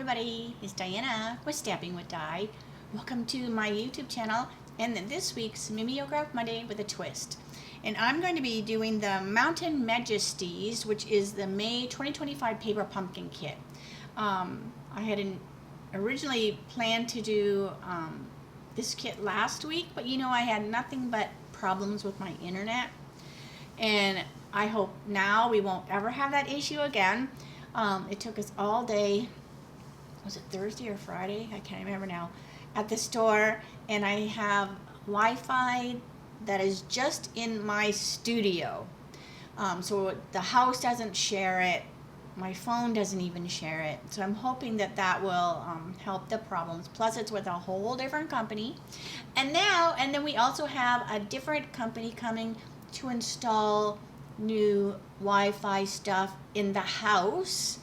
everybody, it's Diana with Stamping with Di. Welcome to my YouTube channel and this week's Mimeograph Monday with a twist. And I'm going to be doing the Mountain Majesties, which is the May 2025 paper pumpkin kit. I had originally planned to do this kit last week, but you know I had nothing but problems with my internet. And I hope now we won't ever have that issue again. It took us all day, was it Thursday or Friday? I can't remember now, at the store, and I have Wi-Fi that is just in my studio. So the house doesn't share it, my phone doesn't even share it. So I'm hoping that that will help the problems. Plus it's with a whole different company. And then we also have a different company coming to install new Wi-Fi stuff in the house,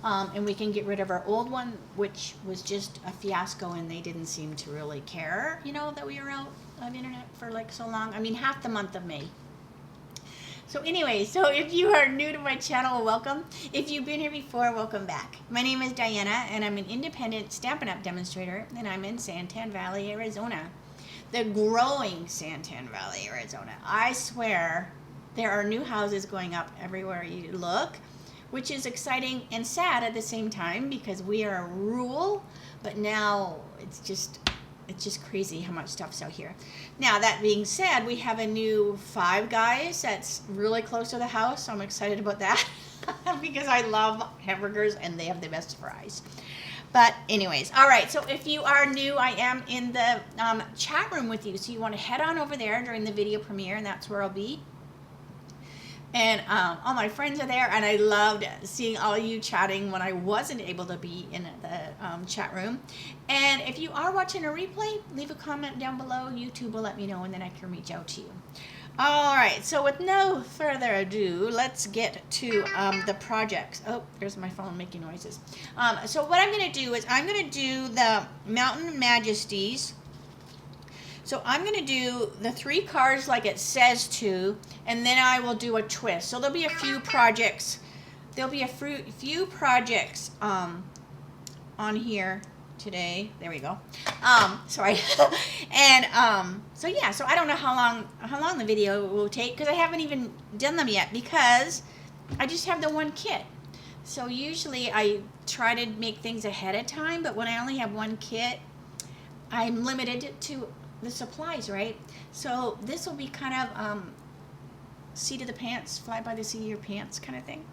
and we can get rid of our old one, which was just a fiasco, and they didn't seem to really care, you know, that we were out of internet for like so long. I mean, half the month of May. So anyway, so if you are new to my channel, welcome. If you've been here before, welcome back. My name is Diana, and I'm an independent Stampin' Up! Demonstrator, and I'm in Santan Valley, Arizona. The growing Santan Valley, Arizona. I swear, there are new houses going up everywhere you look, which is exciting and sad at the same time because we are rural, but now it's just crazy how much stuff's out here. Now, that being said, we have a new Five Guys that's really close to the house, so I'm excited about that because I love hamburgers and they have the best fries. But anyways, all right, so if you are new, I am in the chat room with you, so you want to head on over there during the video premiere, and that's where I'll be. And all my friends are there, and I loved seeing all you chatting when I wasn't able to be in the chat room. And if you are watching a replay, leave a comment down below. YouTube will let me know, and then I can reach out to you. All right, so with no further ado, let's get to the projects. Oh, there's my phone making noises. So what I'm going to do is I'm going to do the Mountain Majesties. So I'm going to do the 3 cards like it says to, and then I will do a twist. So there'll be a few projects. There'll be a few projects on here today. There we go. Sorry. And so yeah. So I don't know how long the video will take because I haven't even done them yet because I just have the one kit. So usually I try to make things ahead of time, but when I only have one kit, I'm limited to the supplies, right? So this will be kind of seat of the pants, fly by the seat of your pants kind of thing.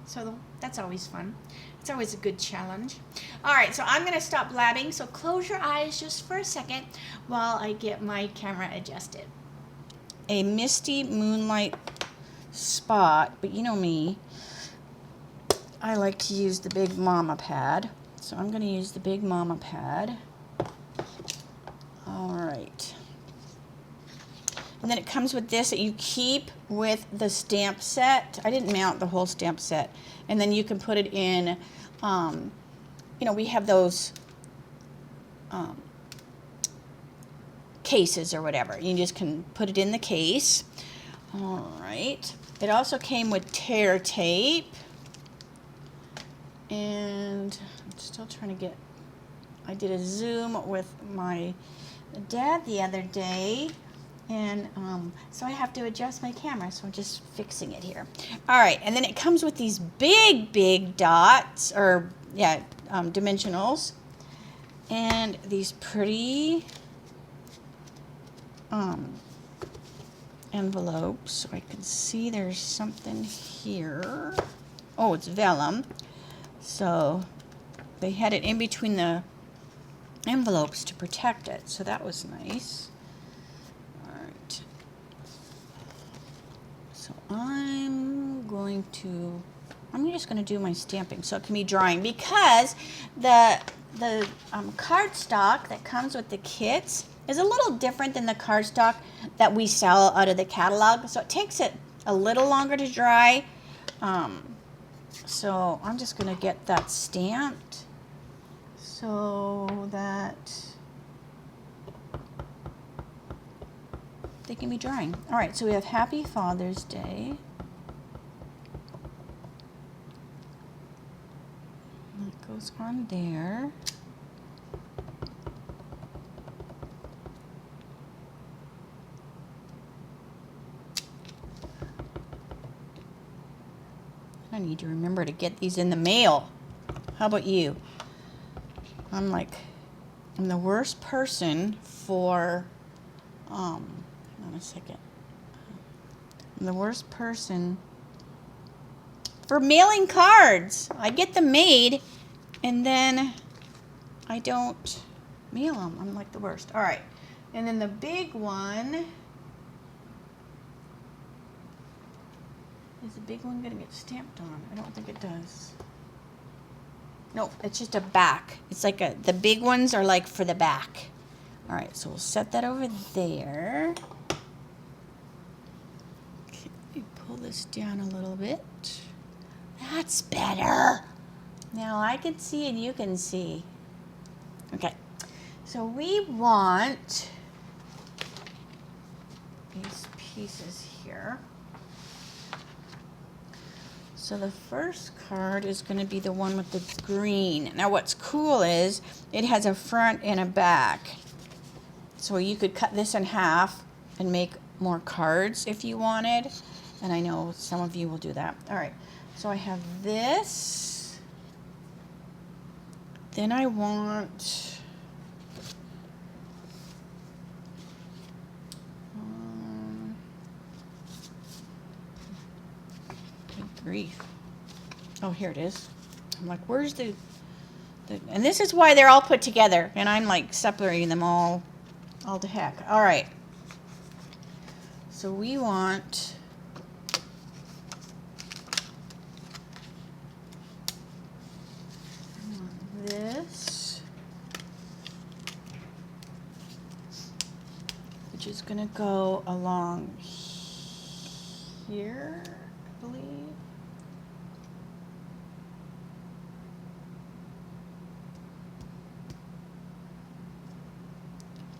So that's always fun. It's always a good challenge. All right, so I'm gonna stop blabbing. So close your eyes just for a second while I get my camera adjusted. A misty moonlight spot, but you know me, I like to use the Big Mama pad. So I'm gonna use the Big Mama pad. All right. And then it comes with this that you keep with the stamp set. I didn't mount the whole stamp set. And then you can put it in, you know, we have those cases or whatever. You just can put it in the case. All right. It also came with tear tape. And I'm still trying to get, I did a Zoom with my dad the other day, and so I have to adjust my camera, so I'm just fixing it here. All right, and then it comes with these big dots, or yeah, dimensionals, and these pretty envelopes, so I can see there's something here. Oh, it's vellum, so they had it in between the envelopes to protect it, so that was nice. All right, so I'm just going to do my stamping so it can be drying, because the cardstock that comes with the kits is a little different than the cardstock that we sell out of the catalog, so it takes it a little longer to dry. So I'm just going to get that stamped so that they can be drying. All right, so we have Happy Father's Day. That goes on there. I need to remember to get these in the mail. How about you? I'm the worst person for, hold on a second. I'm the worst person for mailing cards. I get them made and then I don't mail them. I'm like the worst. All right. And then the big one, is the big one going to get stamped on? I don't think it does. No, it's just a back. It's like the big ones are like for the back. All right, so we'll set that over there. Okay, let me pull this down a little bit. That's better. Now I can see and you can see. Okay, so we want these pieces here. So the first card is going to be the one with the green. Now what's cool is it has a front and a back. So you could cut this in half and make more cards if you wanted. And I know some of you will do that. All right, so I have this. Then I want grief. Oh, here it is. I'm like, where's the and this is why they're all put together, and I'm like separating them all to heck. All right. So we want this, which is going to go along here, I believe.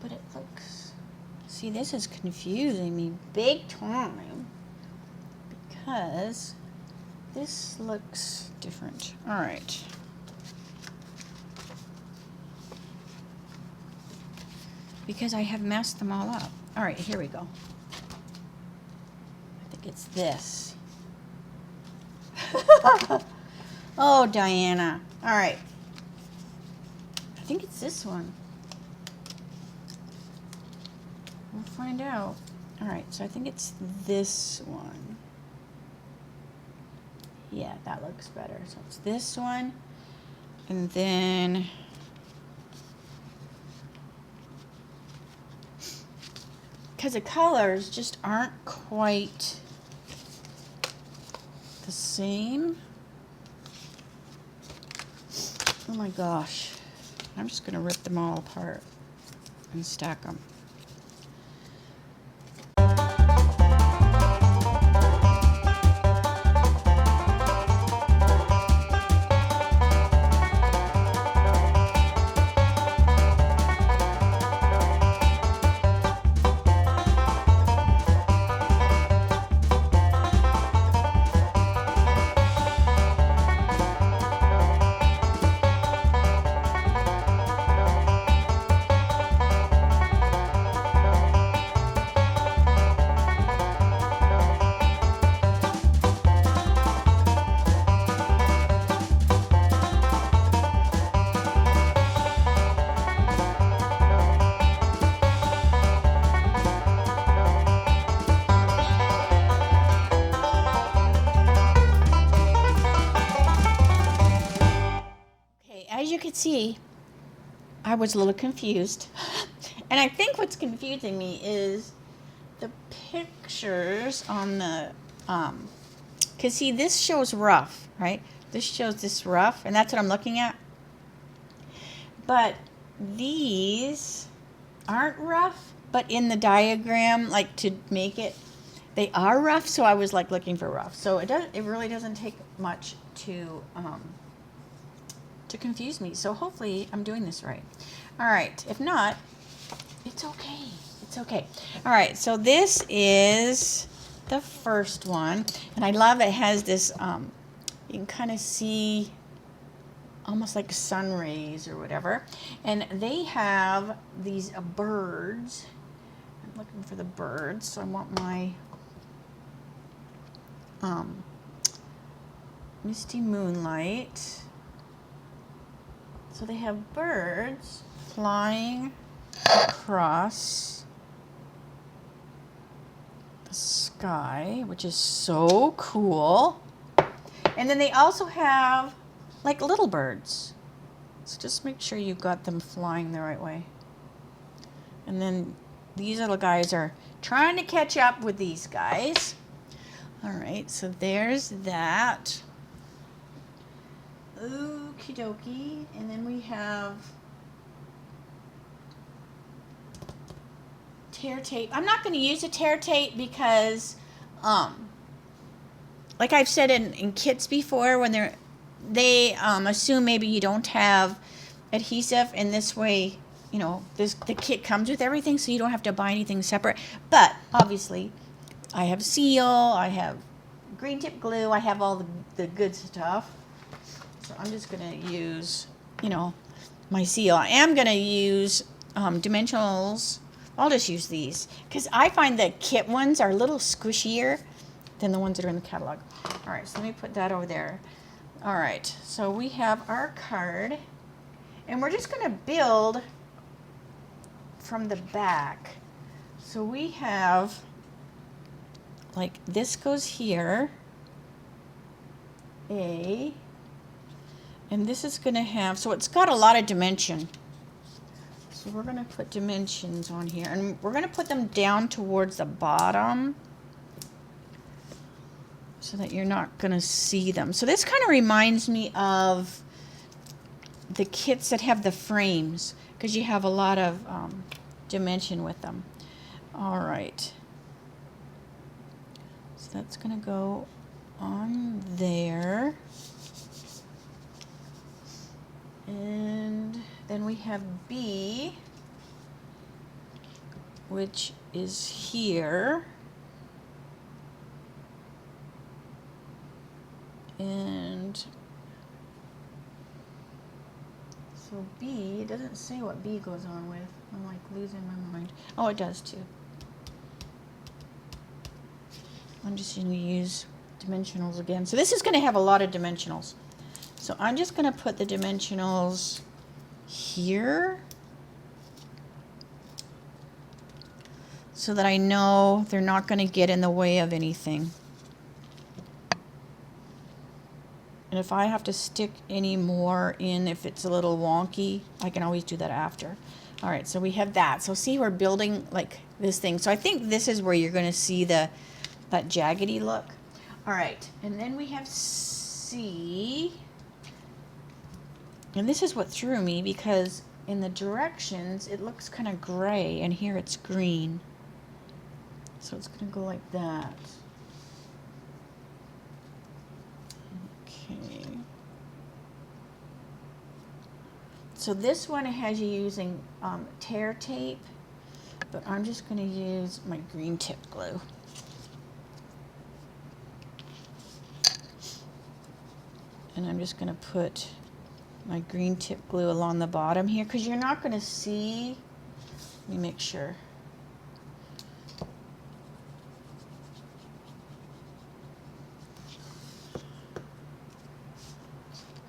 But it looks, see, this is confusing me big time because this looks different. All right. Because I have messed them all up. All right, here we go. I think it's this. Oh, Diana. All right. I think it's this one. We'll find out. All right, so I think it's this one. Yeah, that looks better. So it's this one. And then because the colors just aren't quite the same. Oh my gosh. I'm just going to rip them all apart and stack them. As you can see, I was a little confused. And I think what's confusing me is the pictures on the, because see, this shows rough, right? This shows this rough, and that's what I'm looking at. But these aren't rough, but in the diagram, like to make it, they are rough, so I was like looking for rough. So it really doesn't take much to confuse me. So hopefully I'm doing this right. All right. If not, it's okay. It's okay. All right. So this is the first one. And I love it has this, you can kind of see almost like sun rays or whatever. And they have these birds. I'm looking for the birds, so I want my Misty Moonlight. So they have birds flying across the sky, which is so cool. And then they also have like little birds. So just make sure you got them flying the right way. And then these little guys are trying to catch up with these guys. All right, so there's that. Okie dokie. And then we have tear tape. I'm not going to use a tear tape because, like I've said in kits before, when they assume maybe you don't have adhesive, and this way, you know, the kit comes with everything, so you don't have to buy anything separate. But obviously, I have seal, I have green tip glue, I have all the good stuff. So I'm just going to use, you know, my seal. I am going to use dimensionals. I'll just use these because I find the kit ones are a little squishier than the ones that are in the catalog. All right, so let me put that over there. All right, so we have our card, and we're just going to build from the back. So we have, like, this goes here, and this is going to have, so it's got a lot of dimension. So we're going to put dimensions on here, and we're going to put them down towards the bottom so that you're not going to see them. So this kind of reminds me of the kits that have the frames, because you have a lot of dimension with them. All right. So that's going to go on there. And then we have B, which is here. And so B, it doesn't say what B goes on with. I'm like losing my mind. Oh, it does too. I'm just going to use dimensionals again. So this is going to have a lot of dimensionals. So I'm just going to put the dimensionals here so that I know they're not going to get in the way of anything. And if I have to stick any more in, if it's a little wonky, I can always do that after. All right, so we have that. So see, we're building like this thing. So I think this is where you're going to see that jaggedy look. All right, and then we have C. And this is what threw me, because in the directions it looks kind of gray, and here it's green. So it's going to go like that. Okay. So this one has you using tear tape, but I'm just going to use my green tip glue. And I'm just going to put my green tip glue along the bottom here, because you're not going to see. Let me make sure.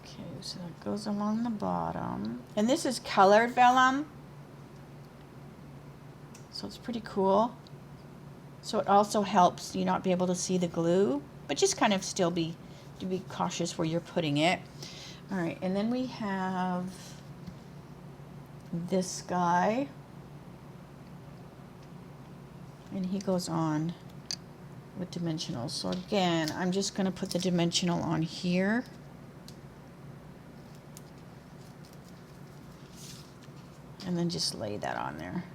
Okay, so that goes along the bottom. And this is colored vellum, so it's pretty cool. So it also helps you not be able to see the glue, but just kind of still be cautious where you're putting it. All right, and then we have this guy, and he goes on with dimensionals. So again, I'm just going to put the dimensional on here. And then just lay that on there.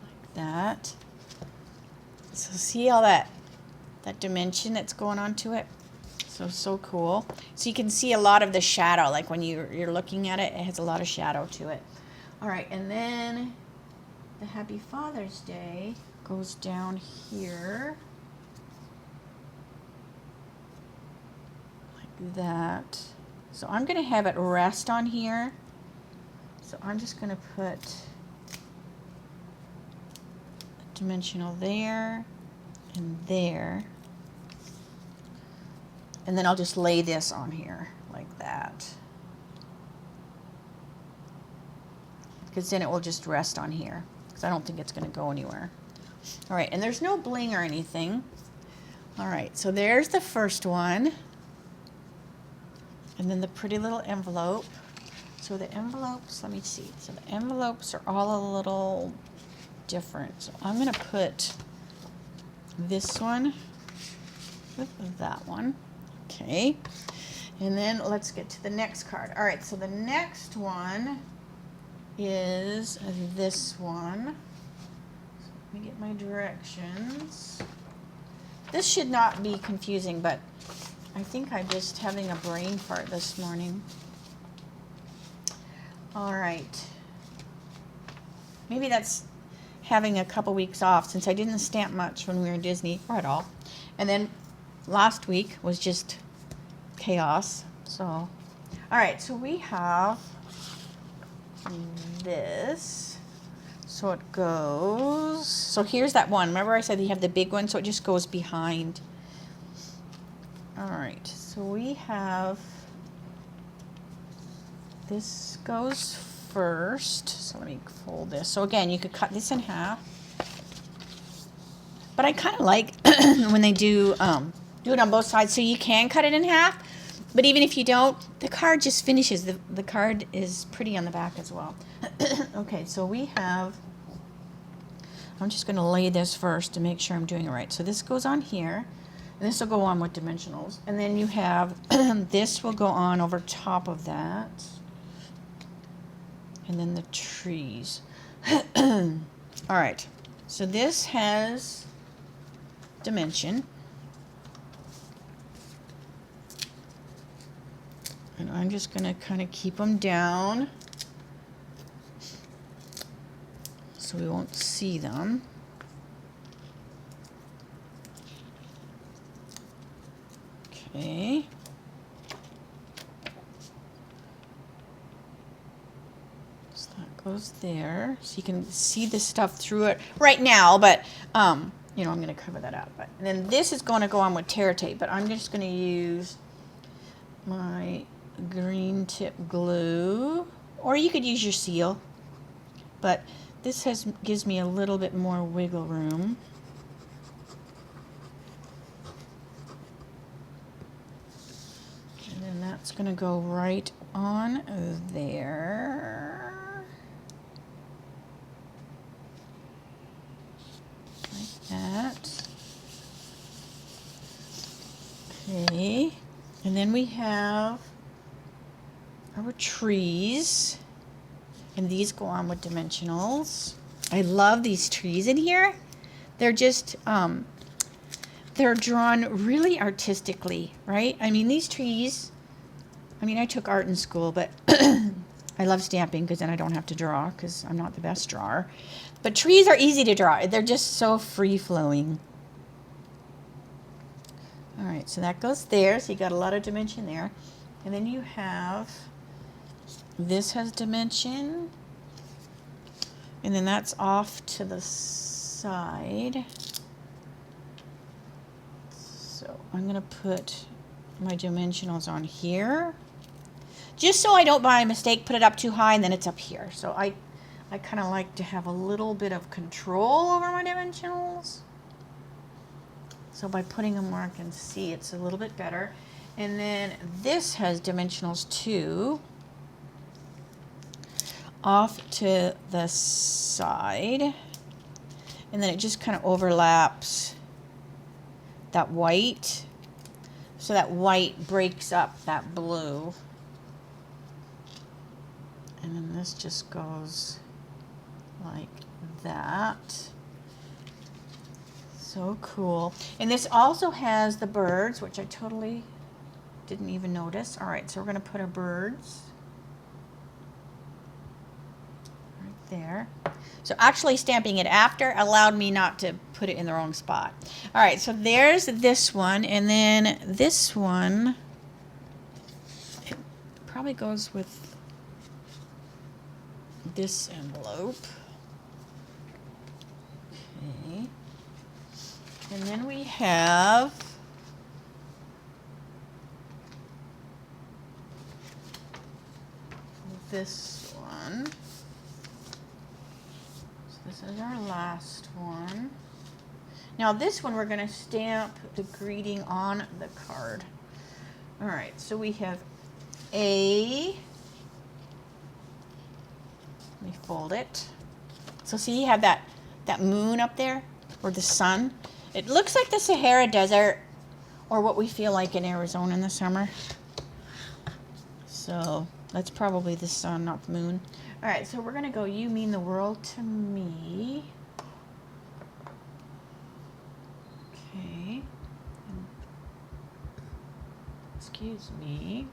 Like that. So see all that dimension that's going on to it? So cool. So you can see a lot of the shadow, like when you're looking at it, it has a lot of shadow to it. All right, and then the Happy Father's Day goes down here. that. So I'm going to have it rest on here. So I'm just going to put a dimensional there and there. And then I'll just lay this on here like that. Because then it will just rest on here. Because I don't think it's going to go anywhere. All right, and there's no bling or anything. All right, so there's the first one. And then the pretty little envelope. So the envelopes, let me see. So the envelopes are all a little different. So I'm going to put this one with that one. Okay. And then let's get to the next card. All right, so the next one is this one. So let me get my directions. This should not be confusing, but I think I'm just having a brain fart this morning. All right. Maybe that's having a couple weeks off since I didn't stamp much when we were in Disney or at all. And then last week was just chaos. So, all right. So we have this. So it goes. So here's that one. Remember I said you have the big one, so it just goes behind. All right. So we have. This goes first, so let me fold this. So again, you could cut this in half. But I kind of like when they do it on both sides, so you can cut it in half. But even if you don't, the card just finishes. The card is pretty on the back as well. Okay, so we have, I'm just going to lay this first to make sure I'm doing it right. So this goes on here, and this will go on with dimensionals. And then you have, this will go on over top of that. And then the trees. All right, so this has dimension. And I'm just going to kind of keep them down so we won't see them. Okay. Goes there, so you can see the stuff through it right now, but you know, I'm going to cover that up. But and then this is going to go on with tear tape, but I'm just going to use my green tip glue, or you could use your seal, but this gives me a little bit more wiggle room. And then that's going to go right on there. That. Okay, and then we have our trees, and these go on with dimensionals. I love these trees in here. They're just they're drawn really artistically, right? I mean, these trees, I mean, I took art in school, but I love stamping because then I don't have to draw because I'm not the best drawer. But trees are easy to draw. They're just so free-flowing. All right, so that goes there. So you got a lot of dimension there. And then you have, this has dimension. And then that's off to the side. So I'm going to put my dimensionals on here. Just so I don't, by mistake, put it up too high and then it's up here. So I kind of like to have a little bit of control over my dimensionals. So by putting them where I can see, it's a little bit better. And then this has dimensionals too. Off to the side. And then it just kind of overlaps that white. So that white breaks up that blue. And then this just goes like that. So cool. And this also has the birds, which I totally didn't even notice. All right, so we're going to put our birds right there. So actually stamping it after allowed me not to put it in the wrong spot. All right, so there's this one, and then this one probably goes with this envelope. Okay. And then we have this one. So this is our last one. Now this one we're going to stamp the greeting on the card. All right, so we have A. Let me fold it. So see, you have that moon up there, or the sun. It looks like the Sahara Desert, or what we feel like in Arizona in the summer. So that's probably the sun, not the moon. All right, so we're gonna go, you mean the world to me. Okay. Excuse me.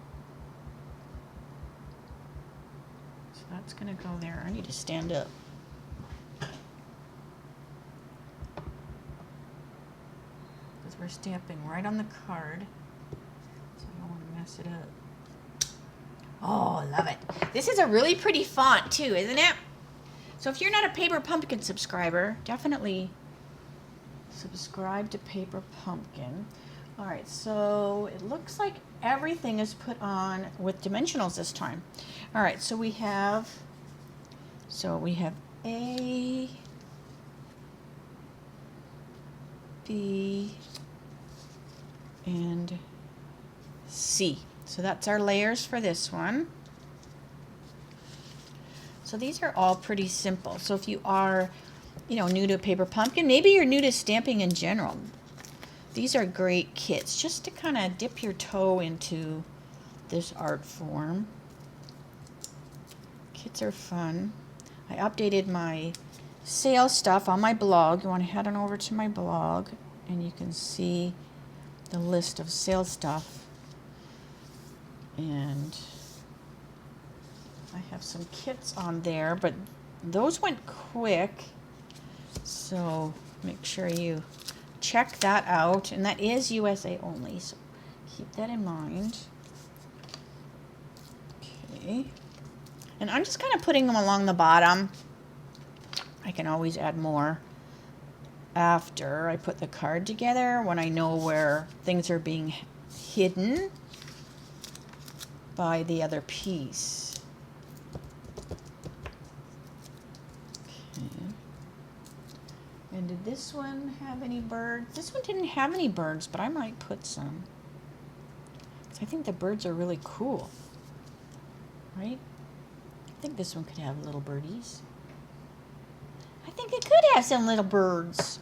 So that's gonna go there. I need to stand up. Because we're stamping right on the card. So I don't want to mess it up. Oh, I love it. This is a really pretty font too, isn't it? So if you're not a Paper Pumpkin subscriber, definitely subscribe to Paper Pumpkin. All right, so it looks like everything is put on with dimensionals this time. All right, so we have A, B, and C. So that's our layers for this one. So these are all pretty simple. So if you are, new to Paper Pumpkin, maybe you're new to stamping in general, these are great kits just to kind of dip your toe into this art form. Kits are fun. I updated my sale stuff on my blog. You want to head on over to my blog and you can see the list of sale stuff. And I have some kits on there, but those went quick. So make sure you check that out. And that is USA only, so keep that in mind. Okay. And I'm just kind of putting them along the bottom. I can always add more after I put the card together, when I know where things are being hidden by the other piece. Okay. And did this one have any birds? This one didn't have any birds, but I might put some. So I think the birds are really cool, right? I think this one could have little birdies. I think it could have some little birds.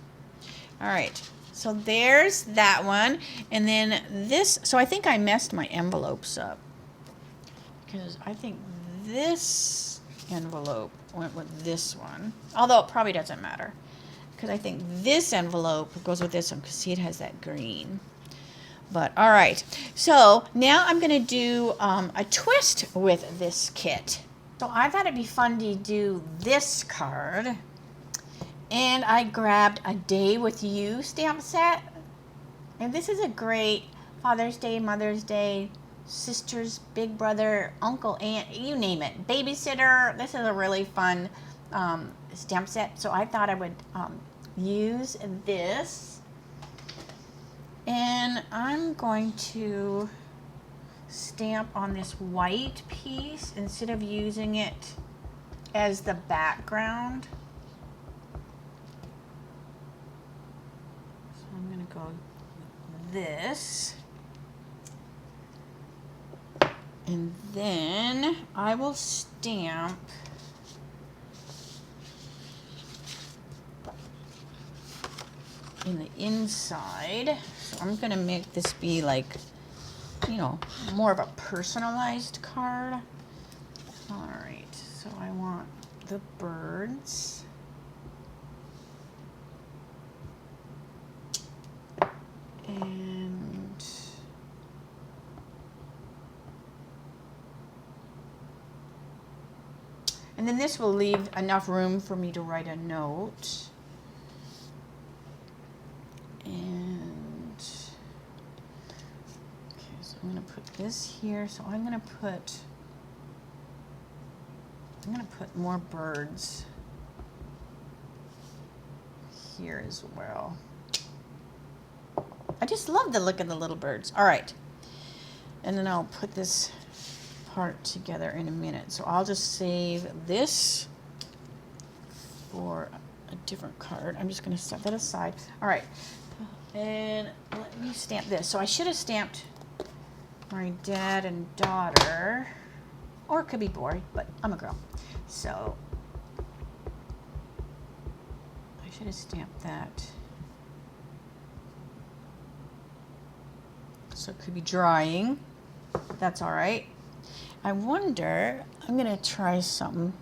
All right, so there's that one. And then this, so I think I messed my envelopes up, because I think this envelope went with this one, although it probably doesn't matter, because I think this envelope goes with this one, because see, it has that green. But all right, so now I'm going to do a twist with this kit. So I thought it'd be fun to do this card. And I grabbed a Day With You stamp set. And this is a great Father's Day, Mother's Day, sisters, big brother, uncle, aunt, you name it. Babysitter. This is a really fun stamp set. So I thought I would use this. And I'm going to stamp on this white piece instead of using it as the background. I'm going to go with this, and then I will stamp in the inside. So I'm going to make this be like, more of a personalized card. All right, so I want the birds. And then this will leave enough room for me to write a note. And okay, so I'm going to put this here. So I'm going to put I'm going to put more birds here as well. I just love the look of the little birds. All right. And then I'll put this part together in a minute. So I'll just save this for a different card. I'm just going to set that aside. All right. And let me stamp this. So I should have stamped my dad and daughter. Or it could be boy, but I'm a girl. So I should have stamped that. So it could be drying. That's all right. I wonder, I'm going to try something.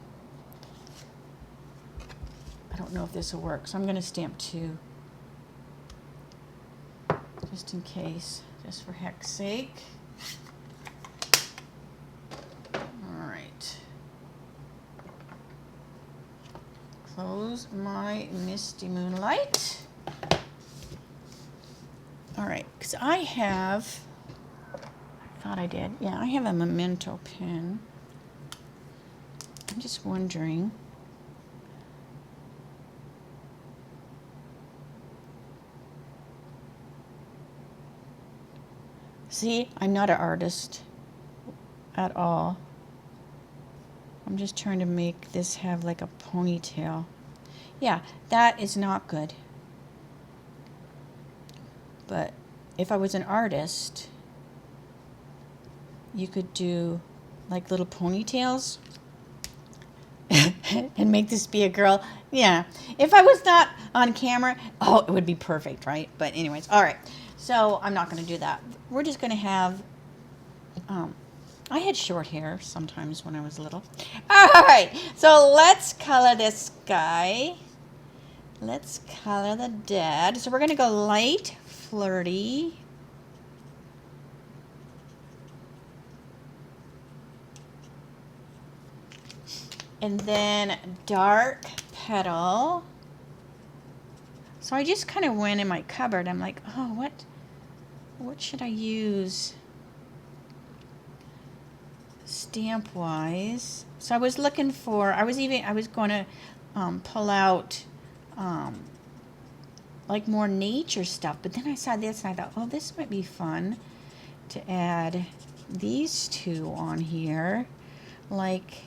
I don't know if this will work, so I'm going to stamp 2. Just in case, just for heck's sake. All right. Close my Misty Moonlight. All right, because I have, I thought I did. Yeah, I have a memento pen. I'm just wondering. See, I'm not an artist at all. I'm just trying to make this have like a ponytail. Yeah, that is not good. But if I was an artist, you could do like little ponytails and make this be a girl. Yeah, if I was not on camera, oh, it would be perfect, right? But anyways, all right. So I'm not going to do that. We're just going to have, I had short hair sometimes when I was little. All right, so let's color this guy. Let's color the dad. So we're going to go light, flirty. And then dark petal. So I just kind of went in my cupboard. I'm like, oh, what should I use stamp wise? So I was looking for, I was going to pull out like more nature stuff, but then I saw this and I thought, oh, this might be fun to add these two on here, like,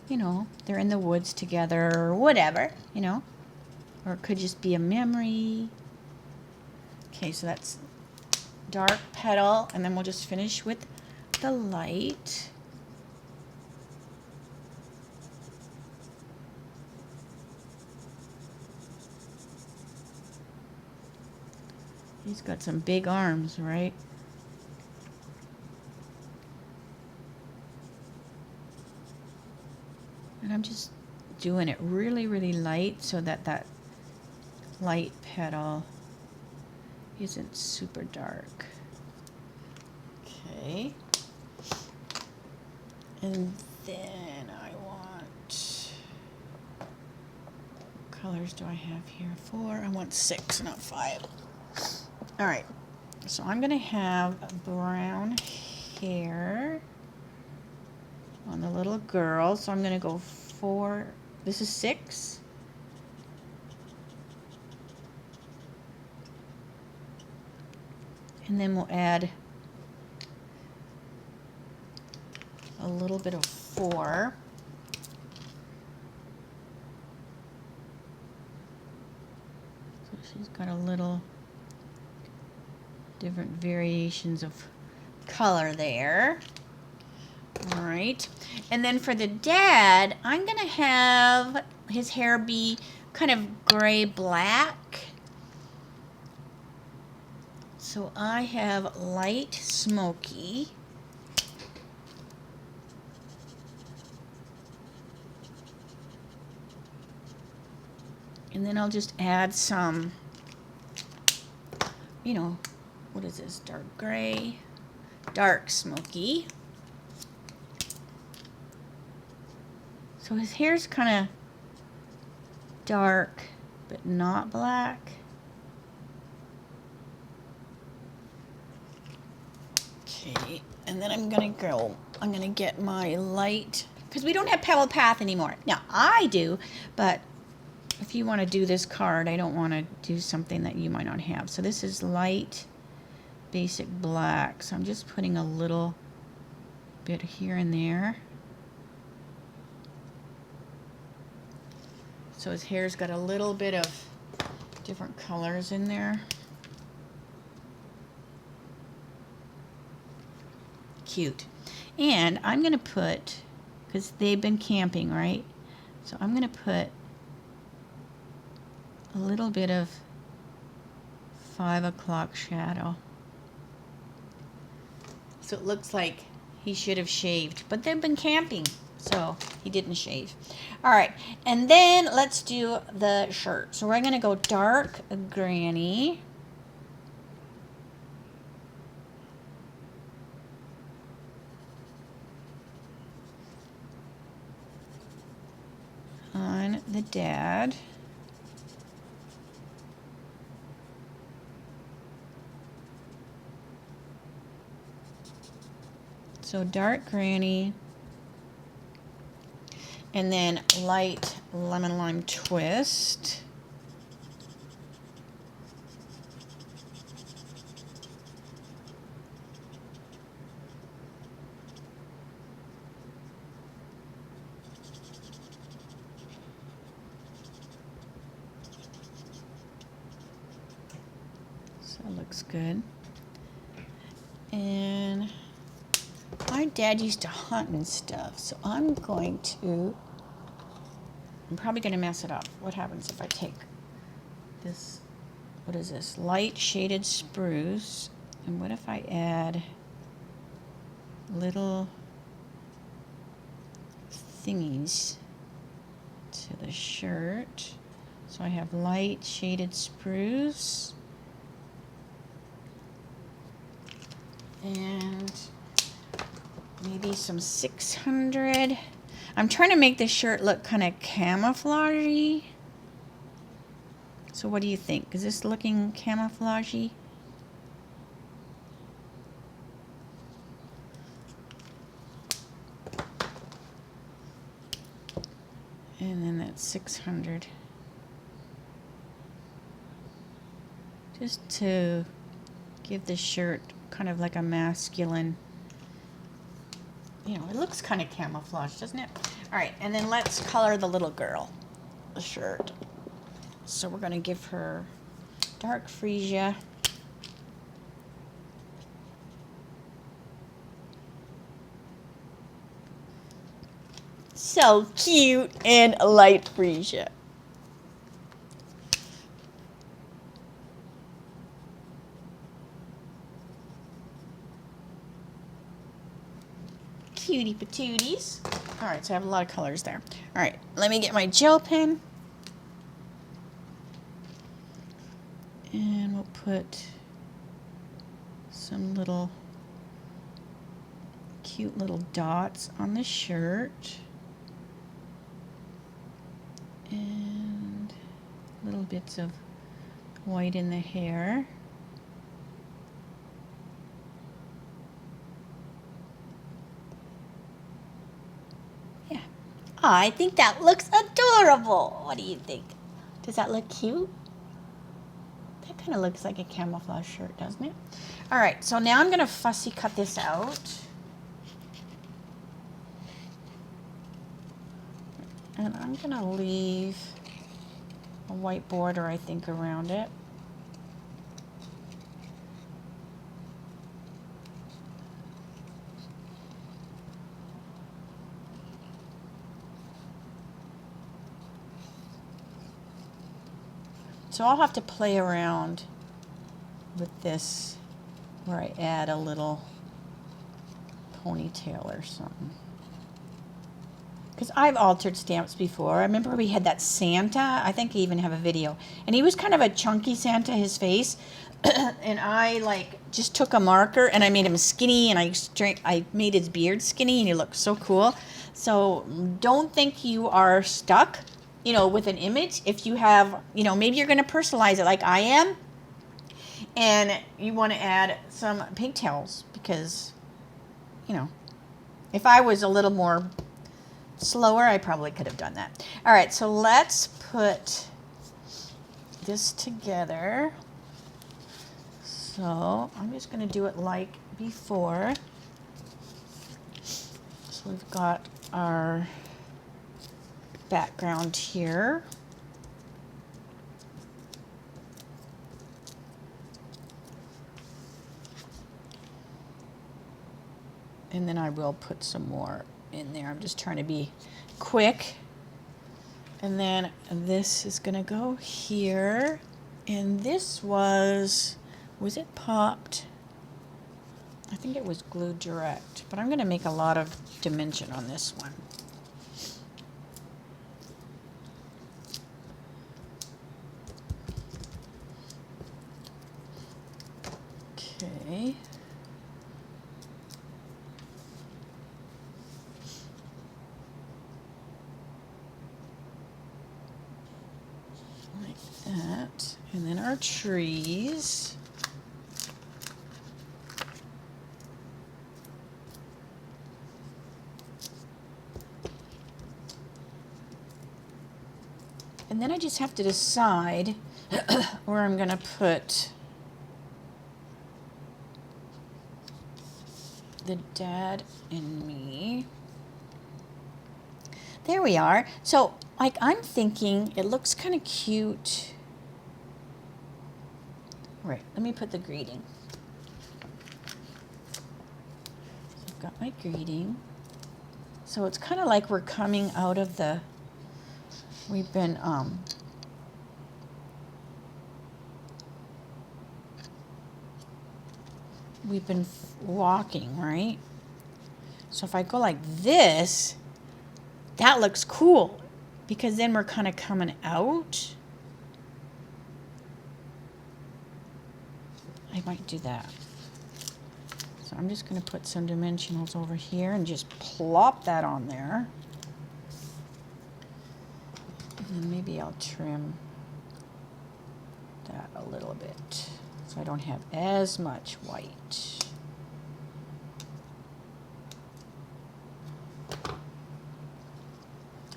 you know, they're in the woods together or whatever, you know, or it could just be a memory. Okay, so that's dark petal, and then we'll just finish with the light. He's got some big arms, right? And I'm just doing it really, really light so that that light petal isn't super dark. Okay. And then I want, what colors do I have here? 4. I want 6, not 5. All right. So I'm going to have brown hair on the little girl. So I'm going to go 4. This is 6. And then we'll add a little bit of 4. So she's got a little different variations of color there. All right. And then for the dad, I'm going to have his hair be kind of gray-black. So I have light smoky. And then I'll just add some, you know, what is this? Dark gray, dark smoky. So his hair's kind of dark, but not black. Okay, and then I'm gonna get my light because we don't have Pebble Path anymore. Now, I do, but if you want to do this card, I don't want to do something that you might not have. So this is light basic black. So I'm just putting a little bit here and there. So his hair's got a little bit of different colors in there. Cute. And I'm going to put, because they've been camping, right? So I'm going to put a little bit of 5 o'clock shadow. So it looks like he should have shaved, but they've been camping, so he didn't shave. All right, and then let's do the shirt. So we're going to go dark granny. On the dad. So dark granny, and then light lemon lime twist. So it looks good. And my dad used to hunt and stuff, so I'm probably going to mess it up. What happens if I take this, what is this, light shaded spruce, and what if I add little thingies to the shirt? So I have light shaded spruce, and maybe some 600. I'm trying to make this shirt look kind of camouflagey. So what do you think? Is this looking camouflagey? And then that's 600. Just to give the shirt kind of like a masculine, you know, it looks kind of camouflage, doesn't it? All right, and then let's color the little girl, the shirt. So we're going to give her dark freesia. So cute, and light freesia. Cutie patooties. All right, so I have a lot of colors there. All right, let me get my gel pen. And we'll put some little cute little dots on the shirt. And little bits of white in the hair. Yeah. I think that looks adorable. What do you think? Does that look cute? That kind of looks like a camouflage shirt, doesn't it? All right, so now I'm going to fussy cut this out. And I'm going to leave a white border, I think, around it. So I'll have to play around with this where I add a little ponytail or something. Because I've altered stamps before. I remember we had that Santa. I think I even have a video. And he was kind of a chunky Santa, his face. And I just took a marker and I made him skinny, and I made his beard skinny, and he looked so cool. So don't think you are stuck, you know, with an image. If you have, you know, maybe you're going to personalize it like I am, and you want to add some pigtails, because, you know, if I was a little more slower, I probably could have done that. All right, so let's put this together. So I'm just going to do it like before. So we've got our background here. And then I will put some more in there. I'm just trying to be quick. And then this is going to go here. And this was it popped? I think it was glued direct. But I'm going to make a lot of dimension on this one. Okay. That, and then our trees. And then I just have to decide where I'm going to put the dad and me. There we are. So, like, I'm thinking it looks kind of cute. Right, let me put the greeting. So I've got my greeting. So it's kind of like we're coming out of the, we've been walking, right? So if I go like this, that looks cool because then we're kind of coming out. I might do that. So I'm just going to put some dimensionals over here and just plop that on there. And then maybe I'll trim that a little bit so I don't have as much white.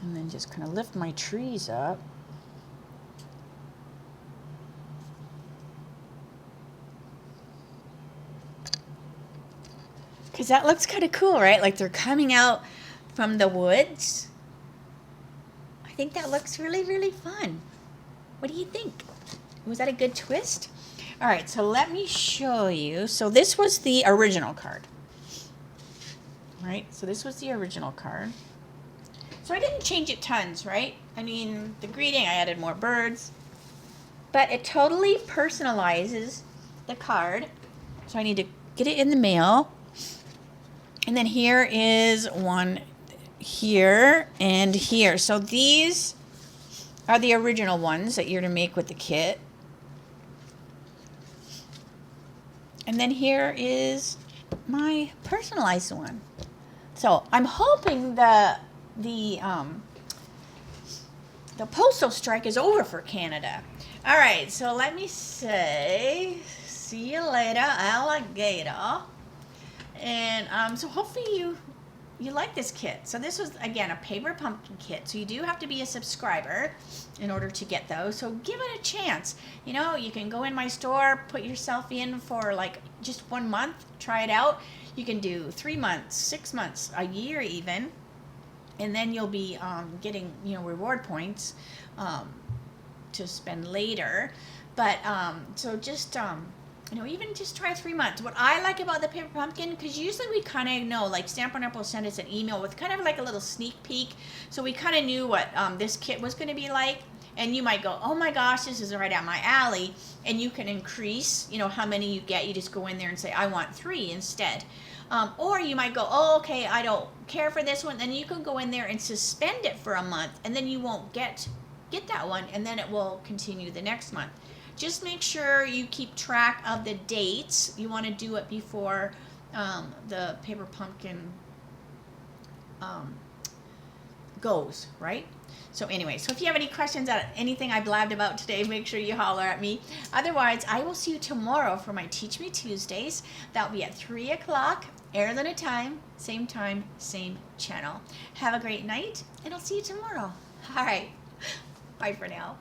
And then just kind of lift my trees up. Because that looks kind of cool, right? Like they're coming out from the woods. I think that looks really, really fun. What do you think? Was that a good twist? All right, so let me show you. So this was the original card. Right? So this was the original card. So I didn't change it tons, right? I mean, the greeting, I added more birds. But it totally personalizes the card. So I need to get it in the mail. And then here is one here and here. So these are the original ones that you're to make with the kit. And then here is my personalized one. So I'm hoping the postal strike is over for Canada. All right, so let me say, see you later, alligator. And so hopefully you like this kit. So this was, again, a paper pumpkin kit. So you do have to be a subscriber in order to get those. So give it a chance. You know, you can go in my store, put yourself in for like just 1 month, try it out. You can do 3 months, 6 months, a year even. And then you'll be getting, you know, reward points to spend later. But so just you know, even just try 3 months. What I like about the paper pumpkin, because usually we kind of know, like Stampin' Up will send us an email with kind of like a little sneak peek, so we kind of knew what this kit was going to be like. And you might go, oh my gosh, this is right out my alley, and you can increase, you know, how many you get. You just go in there and say, I want 3 instead. Or you might go, oh, okay, I don't care for this one. Then you can go in there and suspend it for a month, and then you won't get that one, and then it will continue the next month. Just make sure you keep track of the dates. You want to do it before the paper pumpkin goes, right? So anyway, so if you have any questions on anything I blabbed about today, make sure you holler at me. Otherwise, I will see you tomorrow for my Teach Me Tuesdays. That'll be at 3 o'clock, Arizona time, same channel. Have a great night, and I'll see you tomorrow. All right, bye for now.